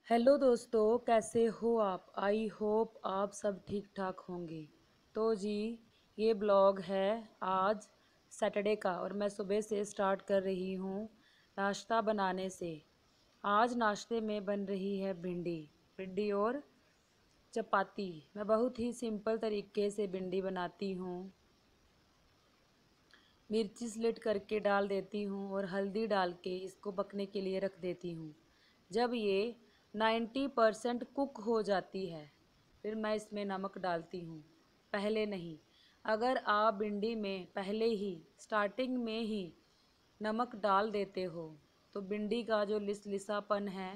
Hello दोस्तों, कैसे हो आप। आई होप आप सब ठीक ठाक होंगे। तो जी, ये ब्लॉग है आज सैटरडे का और मैं सुबह से स्टार्ट कर रही हूँ नाश्ता बनाने से। आज नाश्ते में बन रही है भिंडी भिंडी और चपाती। मैं बहुत ही सिंपल तरीके से भिंडी बनाती हूँ। मिर्ची स्लिट करके डाल देती हूँ और हल्दी डाल के इसको पकने के लिए रख देती हूँ। जब ये 90% कुक हो जाती है फिर मैं इसमें नमक डालती हूँ, पहले नहीं। अगर आप भिंडी में पहले ही स्टार्टिंग में ही नमक डाल देते हो तो भिंडी का जो लिसापन है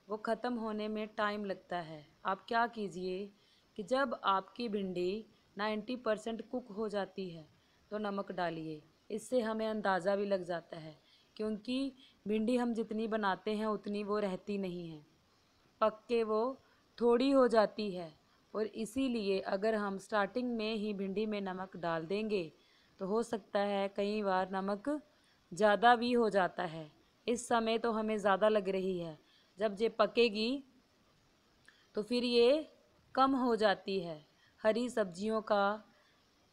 वो ख़त्म होने में टाइम लगता है। आप क्या कीजिए कि जब आपकी भिंडी 90% कुक हो जाती है तो नमक डालिए। इससे हमें अंदाज़ा भी लग जाता है, क्योंकि भिंडी हम जितनी बनाते हैं उतनी वो रहती नहीं है, पक के वो थोड़ी हो जाती है। और इसीलिए अगर हम स्टार्टिंग में ही भिंडी में नमक डाल देंगे तो हो सकता है कई बार नमक ज़्यादा भी हो जाता है। इस समय तो हमें ज़्यादा लग रही है, जब ये पकेगी तो फिर ये कम हो जाती है। हरी सब्जियों का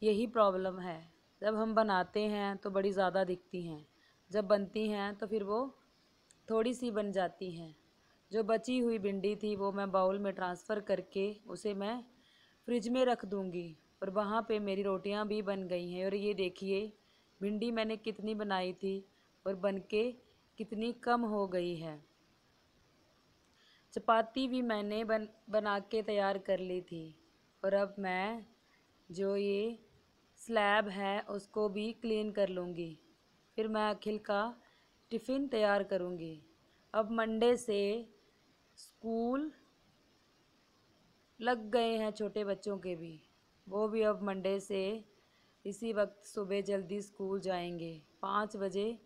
यही प्रॉब्लम है, जब हम बनाते हैं तो बड़ी ज़्यादा दिखती हैं, जब बनती हैं तो फिर वो थोड़ी सी बन जाती हैं। जो बची हुई भिंडी थी वो मैं बाउल में ट्रांसफ़र करके उसे मैं फ्रिज में रख दूँगी और वहाँ पे मेरी रोटियाँ भी बन गई हैं। और ये देखिए भिंडी मैंने कितनी बनाई थी और बन के कितनी कम हो गई है। चपाती भी मैंने बना के तैयार कर ली थी। और अब मैं जो ये स्लैब है उसको भी क्लीन कर लूँगी। फिर मैं अखिल का टिफ़िन तैयार करूँगी। अब मंडे से स्कूल लग गए हैं छोटे बच्चों के भी। वो भी अब मंडे से इसी वक्त सुबह जल्दी स्कूल जाएंगे, 5 बजे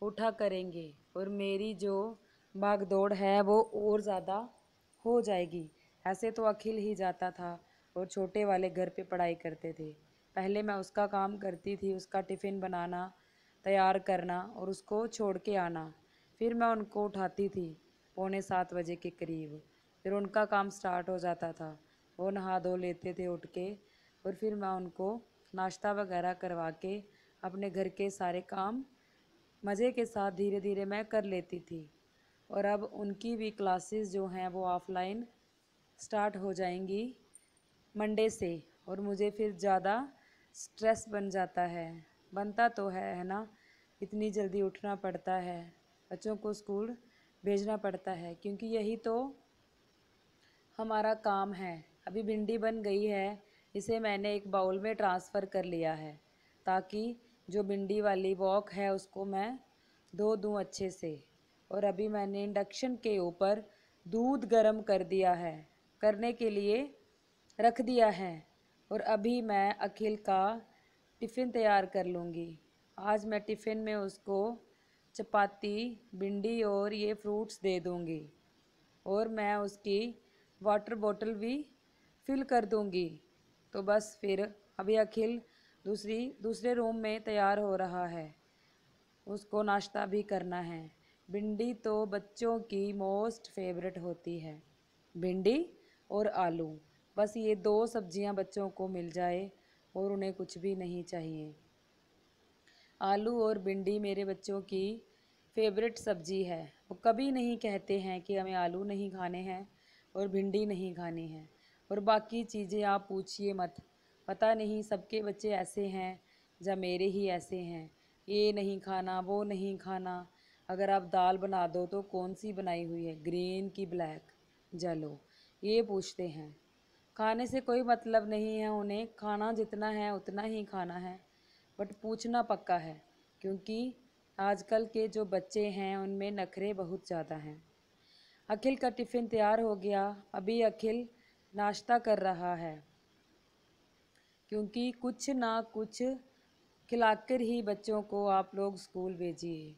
उठा करेंगे। और मेरी जो भाग दौड़ है वो और ज़्यादा हो जाएगी। ऐसे तो अखिल ही जाता था और छोटे वाले घर पे पढ़ाई करते थे। पहले मैं उसका काम करती थी, उसका टिफ़िन बनाना, तैयार करना और उसको छोड़ के आना। फिर मैं उनको उठाती थी 6:45 के करीब। फिर उनका काम स्टार्ट हो जाता था, वो नहा धो लेते थे उठ के। और फिर मैं उनको नाश्ता वगैरह करवा के अपने घर के सारे काम मज़े के साथ धीरे धीरे मैं कर लेती थी। और अब उनकी भी क्लासेस जो हैं वो ऑफलाइन स्टार्ट हो जाएंगी मंडे से। और मुझे फिर ज़्यादा स्ट्रेस बन जाता है, बनता तो है ना। इतनी जल्दी उठना पड़ता है, बच्चों को स्कूल भेजना पड़ता है, क्योंकि यही तो हमारा काम है। अभी भिंडी बन गई है, इसे मैंने एक बाउल में ट्रांसफ़र कर लिया है ताकि जो भिंडी वाली वॉक है उसको मैं धो दूँ अच्छे से। और अभी मैंने इंडक्शन के ऊपर दूध गर्म कर दिया है, करने के लिए रख दिया है। और अभी मैं अखिल का टिफ़िन तैयार कर लूँगी। आज मैं टिफ़िन में उसको चपाती, भिंडी और ये फ्रूट्स दे दूँगी। और मैं उसकी वाटर बॉटल भी फिल कर दूँगी। तो बस फिर अभी अखिल दूसरे रूम में तैयार हो रहा है, उसको नाश्ता भी करना है। भिंडी तो बच्चों की मोस्ट फेवरेट होती है, भिंडी और आलू। बस ये दो सब्जियां बच्चों को मिल जाए और उन्हें कुछ भी नहीं चाहिए। आलू और भिंडी मेरे बच्चों की फेवरेट सब्जी है। वो कभी नहीं कहते हैं कि हमें आलू नहीं खाने हैं और भिंडी नहीं खानी है। और बाकी चीज़ें आप पूछिए मत, पता नहीं सबके बच्चे ऐसे हैं या मेरे ही ऐसे हैं। ये नहीं खाना, वो नहीं खाना। अगर आप दाल बना दो तो कौन सी बनाई हुई है, ग्रीन की ब्लैक, येलो, ये पूछते हैं। खाने से कोई मतलब नहीं है उन्हें, खाना जितना है उतना ही खाना है, बट पूछना पक्का है, क्योंकि आजकल के जो बच्चे हैं उनमें नखरे बहुत ज़्यादा हैं। अखिल का टिफ़िन तैयार हो गया, अभी अखिल नाश्ता कर रहा है, क्योंकि कुछ ना कुछ खिलाकर ही बच्चों को आप लोग स्कूल भेजिए।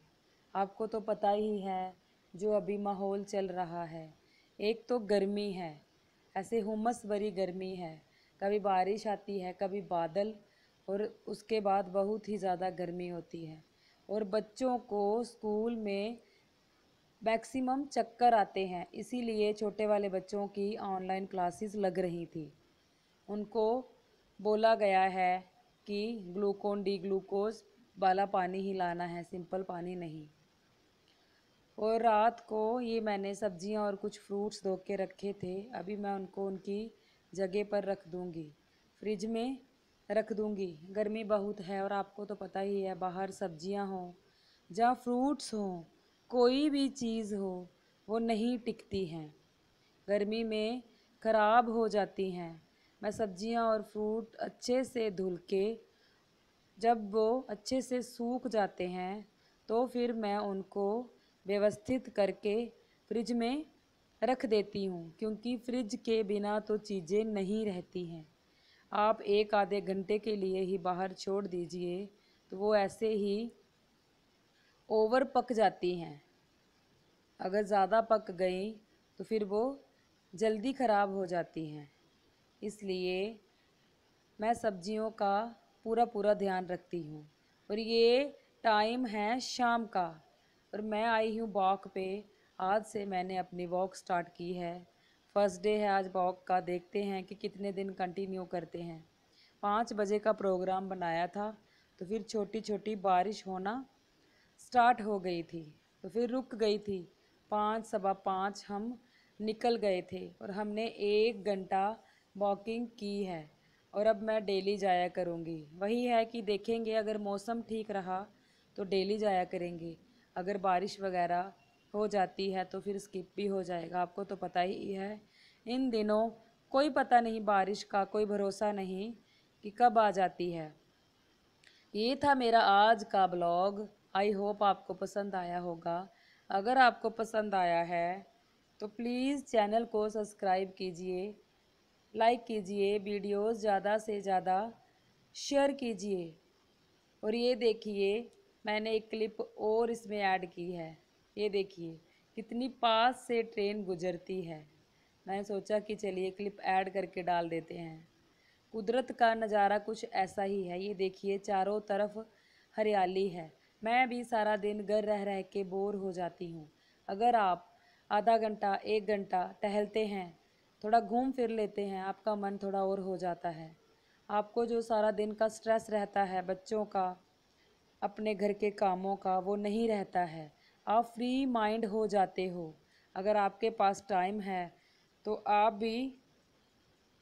आपको तो पता ही है जो अभी माहौल चल रहा है। एक तो गर्मी है, ऐसे हुमस भरी गर्मी है, कभी बारिश आती है कभी बादल, और उसके बाद बहुत ही ज़्यादा गर्मी होती है। और बच्चों को स्कूल में मैक्सिमम चक्कर आते हैं, इसीलिए छोटे वाले बच्चों की ऑनलाइन क्लासेस लग रही थी। उनको बोला गया है कि ग्लूकोन डी ग्लूकोज वाला पानी ही लाना है, सिंपल पानी नहीं। और रात को ये मैंने सब्जियां और कुछ फ्रूट्स धो के रखे थे, अभी मैं उनको उनकी जगह पर रख दूंगी, फ्रिज में रख दूंगी। गर्मी बहुत है और आपको तो पता ही है, बाहर सब्जियां हो जहाँ फ्रूट्स हो, कोई भी चीज़ हो, वो नहीं टिकती हैं, गर्मी में ख़राब हो जाती हैं। मैं सब्जियां और फ्रूट अच्छे से धुल के, जब वो अच्छे से सूख जाते हैं तो फिर मैं उनको व्यवस्थित करके फ्रिज में रख देती हूँ, क्योंकि फ्रिज के बिना तो चीज़ें नहीं रहती हैं। आप एक आधे घंटे के लिए ही बाहर छोड़ दीजिए तो वो ऐसे ही ओवर पक जाती हैं। अगर ज़्यादा पक गई तो फिर वो जल्दी ख़राब हो जाती हैं। इसलिए मैं सब्जियों का पूरा पूरा ध्यान रखती हूँ। और ये टाइम है शाम का और मैं आई हूँ वॉक पे। आज से मैंने अपनी वॉक स्टार्ट की है, फर्स्ट डे है आज वॉक का, देखते हैं कि कितने दिन कंटिन्यू करते हैं। 5 बजे का प्रोग्राम बनाया था तो फिर छोटी छोटी बारिश होना स्टार्ट हो गई थी तो फिर रुक गई थी। 5 सवा 5 हम निकल गए थे और हमने 1 घंटा वॉकिंग की है और अब मैं डेली जाया करूँगी। वही है कि देखेंगे, अगर मौसम ठीक रहा तो डेली जाया करेंगे, अगर बारिश वगैरह हो जाती है तो फिर स्किप भी हो जाएगा। आपको तो पता ही है इन दिनों कोई पता नहीं, बारिश का कोई भरोसा नहीं कि कब आ जाती है। ये था मेरा आज का ब्लॉग। आई होप आपको पसंद आया होगा। अगर आपको पसंद आया है तो प्लीज़ चैनल को सब्सक्राइब कीजिए, लाइक कीजिए, वीडियोस ज़्यादा से ज़्यादा शेयर कीजिए। और ये देखिए, मैंने एक क्लिप और इसमें ऐड की है। ये देखिए कितनी पास से ट्रेन गुजरती है। मैंने सोचा कि चलिए क्लिप ऐड करके डाल देते हैं। कुदरत का नज़ारा कुछ ऐसा ही है। ये देखिए चारों तरफ हरियाली है। मैं भी सारा दिन घर रह रह के बोर हो जाती हूँ। अगर आप आधा घंटा 1 घंटा टहलते हैं, थोड़ा घूम फिर लेते हैं, आपका मन थोड़ा और हो जाता है। आपको जो सारा दिन का स्ट्रेस रहता है, बच्चों का, अपने घर के कामों का, वो नहीं रहता है। आप फ्री माइंड हो जाते हो। अगर आपके पास टाइम है तो आप भी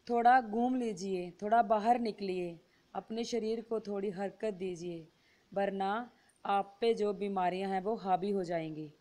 थोड़ा घूम लीजिए, थोड़ा बाहर निकलिए, अपने शरीर को थोड़ी हरकत दीजिए, वरना आप पे जो बीमारियां हैं वो हावी हो जाएंगी।